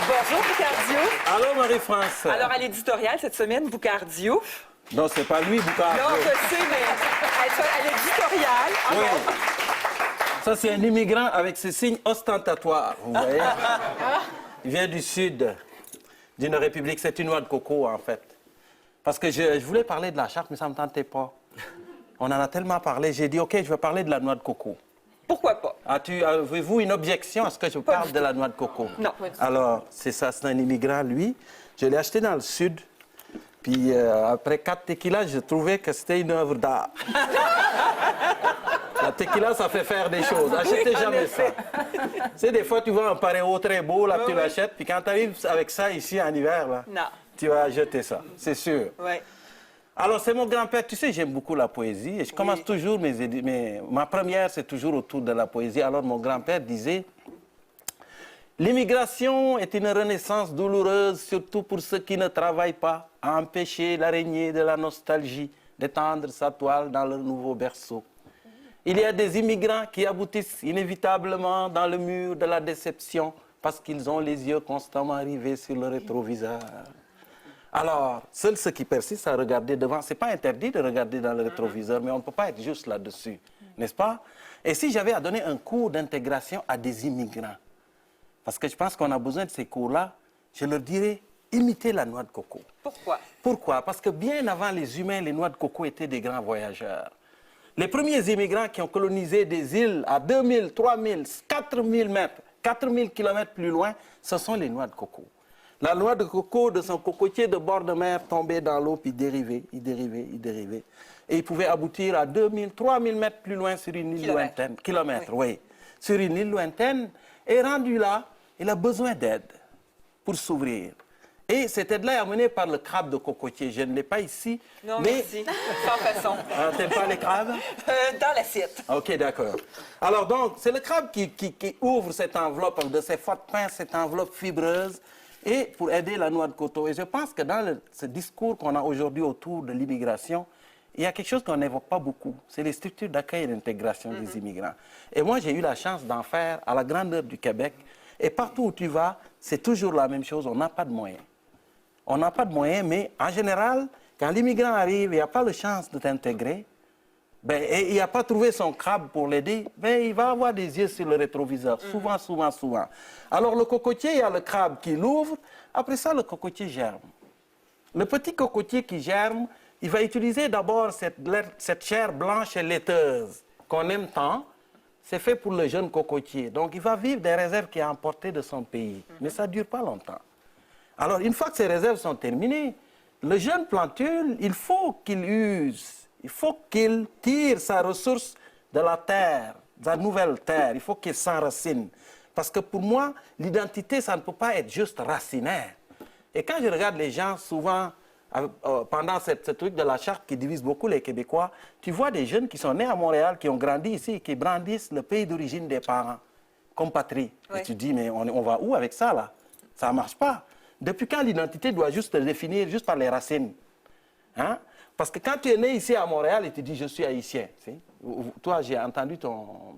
Bonjour, Boucard Diouf. Allô, Marie-France. Alors, à l'éditorial, cette semaine, Boucard Diouf. Non, c'est pas lui, Boucard. Non, je sais, mais à l'éditorial. Oui. Ça, c'est un immigrant avec ses signes ostentatoires, vous voyez. Il vient du sud d'une république. C'est une noix de coco, en fait. Parce que je voulais parler de la charte, mais ça ne me tentait pas. On en a tellement parlé. J'ai dit, OK, je vais parler de la noix de coco. Pourquoi pas? Avez-vous une objection à ce que je parle de la noix de coco? Non. Alors, c'est ça, c'est un immigrant, lui. Je l'ai acheté dans le sud. Puis, après 4 tequilas, je trouvais que c'était une œuvre d'art. La tequila, ça fait faire des choses. Achetez jamais ça. Tu sais, des fois, tu vois un paréo très beau, là, tu l'achètes. Puis quand tu arrives avec ça ici en hiver, là, tu vas jeter ça, c'est sûr. Oui. Alors, c'est mon grand-père. Tu sais, j'aime beaucoup la poésie. Et je commence toujours ma première, c'est toujours autour de la poésie. Alors, mon grand-père disait, l'immigration est une renaissance douloureuse, surtout pour ceux qui ne travaillent pas, à empêcher l'araignée de la nostalgie d'étendre sa toile dans leur nouveau berceau. Il y a des immigrants qui aboutissent inévitablement dans le mur de la déception parce qu'ils ont les yeux constamment rivés sur le rétroviseur. Alors, seuls ceux qui persistent à regarder devant, ce n'est pas interdit de regarder dans le rétroviseur, mais on ne peut pas être juste là-dessus, n'est-ce pas? Et si j'avais à donner un cours d'intégration à des immigrants, parce que je pense qu'on a besoin de ces cours-là, je leur dirais, imitez la noix de coco. Pourquoi? Pourquoi? Parce que bien avant les humains, les noix de coco étaient des grands voyageurs. Les premiers immigrants qui ont colonisé des îles à 2000, 3000, 4000 mètres, 4000 kilomètres plus loin, ce sont les noix de coco. La noix de coco, de son cocotier de bord de mer, tombait dans l'eau, puis dérivait, il dérivait, il dérivait. Et il pouvait aboutir à 2000, 3000 mètres plus loin sur une île lointaine. Kilomètres, oui. Sur une île lointaine. Et rendu là, il a besoin d'aide pour s'ouvrir. Et cette aide-là est amenée par le crabe de cocotier. Je ne l'ai pas ici. Non, mais... merci. Sans façon. T'aimes pas les crabes? Dans l'assiette. OK, d'accord. Alors donc, c'est le crabe qui ouvre cette enveloppe de ses fortes pinces, cette enveloppe fibreuse, et pour aider la noix de coco. Et je pense que dans ce discours qu'on a aujourd'hui autour de l'immigration, il y a quelque chose qu'on n'évoque pas beaucoup. C'est les structures d'accueil et d'intégration des immigrants. Et moi, j'ai eu la chance d'en faire à la grandeur du Québec. Et partout où tu vas, c'est toujours la même chose. On n'a pas de moyens. On n'a pas de moyens, mais en général, quand l'immigrant arrive, il n'y a pas de chance de t'intégrer, et il n'a pas trouvé son crabe pour l'aider, il va avoir des yeux sur le rétroviseur, souvent, souvent, souvent. Alors le cocotier, il y a le crabe qui l'ouvre, après ça, le cocotier germe. Le petit cocotier qui germe, il va utiliser d'abord cette chair blanche et laiteuse qu'on aime tant. C'est fait pour le jeune cocotier. Donc il va vivre des réserves qu'il a emportées de son pays, mais ça ne dure pas longtemps. Alors, une fois que ces réserves sont terminées, le jeune plantule, il faut qu'il use, il faut qu'il tire sa ressource de la terre, de la nouvelle terre. Il faut qu'il s'enracine. Parce que pour moi, l'identité, ça ne peut pas être juste racinaire. Et quand je regarde les gens, souvent, pendant ce truc de la charte qui divise beaucoup les Québécois, tu vois des jeunes qui sont nés à Montréal, qui ont grandi ici, qui brandissent le pays d'origine des parents comme patrie. Oui. Et tu dis, mais on va où avec ça, là? Ça ne marche pas. Depuis quand l'identité doit juste te définir juste par les racines? Hein? Parce que quand tu es né ici à Montréal et tu dis « je suis haïtien », toi, j'ai entendu ton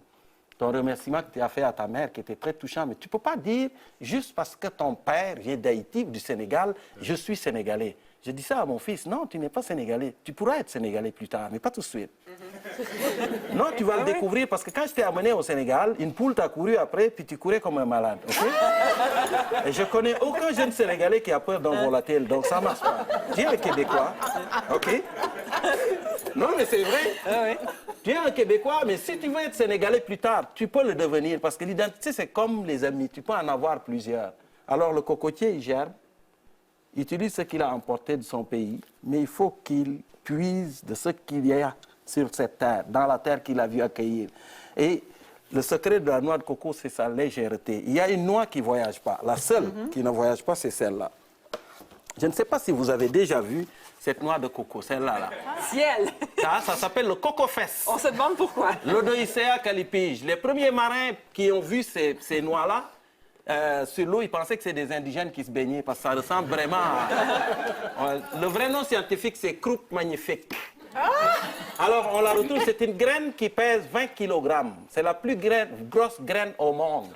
remerciement que tu as fait à ta mère qui était très touchant, mais tu ne peux pas dire juste parce que ton père vient d'Haïti ou du Sénégal, je suis sénégalais. Je dis ça à mon fils, non, tu n'es pas sénégalais. Tu pourras être sénégalais plus tard, mais pas tout de suite. Non, tu vas le découvrir parce que quand je t'ai amené au Sénégal, une poule t'a couru après, puis tu courais comme un malade. Okay? Et je connais aucun jeune Sénégalais qui a peur d'un volatile, donc ça ne marche pas. Tu es un Québécois, OK? Non, mais c'est vrai. Tu es un Québécois, mais si tu veux être Sénégalais plus tard, tu peux le devenir parce que l'identité, c'est comme les amis. Tu peux en avoir plusieurs. Alors, le cocotier, il germe. Il utilise ce qu'il a emporté de son pays, mais il faut qu'il puise de ce qu'il y a sur cette terre, dans la terre qu'il a vu accueillir. Et le secret de la noix de coco, c'est sa légèreté. Il y a une noix qui ne voyage pas. La seule qui ne voyage pas, c'est celle-là. Je ne sais pas si vous avez déjà vu cette noix de coco, celle-là. Là. Ciel! Ça s'appelle le coco-fesse. On se demande pourquoi. L'Odoicea calipige. Les premiers marins qui ont vu ces noix-là, sur l'eau, ils pensaient que c'est des indigènes qui se baignaient parce que ça ressemble vraiment à... Le vrai nom scientifique, c'est croupe magnifique. Alors, on la retrouve, c'est une graine qui pèse 20 kg. C'est la plus grosse graine au monde.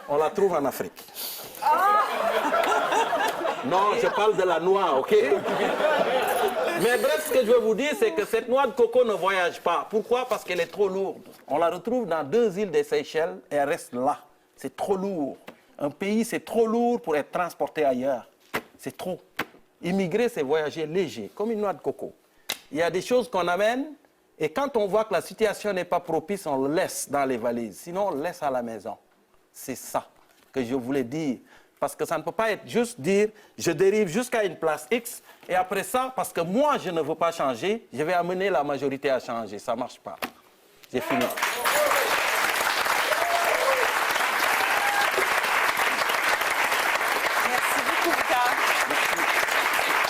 On la trouve en Afrique. Non, je parle de la noix, ok? Mais bref, ce que je veux vous dire, c'est que cette noix de coco ne voyage pas. Pourquoi? Parce qu'elle est trop lourde. On la retrouve dans 2 îles des Seychelles et elle reste là. C'est trop lourd. Un pays, c'est trop lourd pour être transporté ailleurs. C'est trop. Immigrer, c'est voyager léger, comme une noix de coco. Il y a des choses qu'on amène et quand on voit que la situation n'est pas propice, on le laisse dans les valises. Sinon, on le laisse à la maison. C'est ça que je voulais dire. Parce que ça ne peut pas être juste dire, je dérive jusqu'à une place X, et après ça, parce que moi, je ne veux pas changer, je vais amener la majorité à changer. Ça ne marche pas. J'ai fini.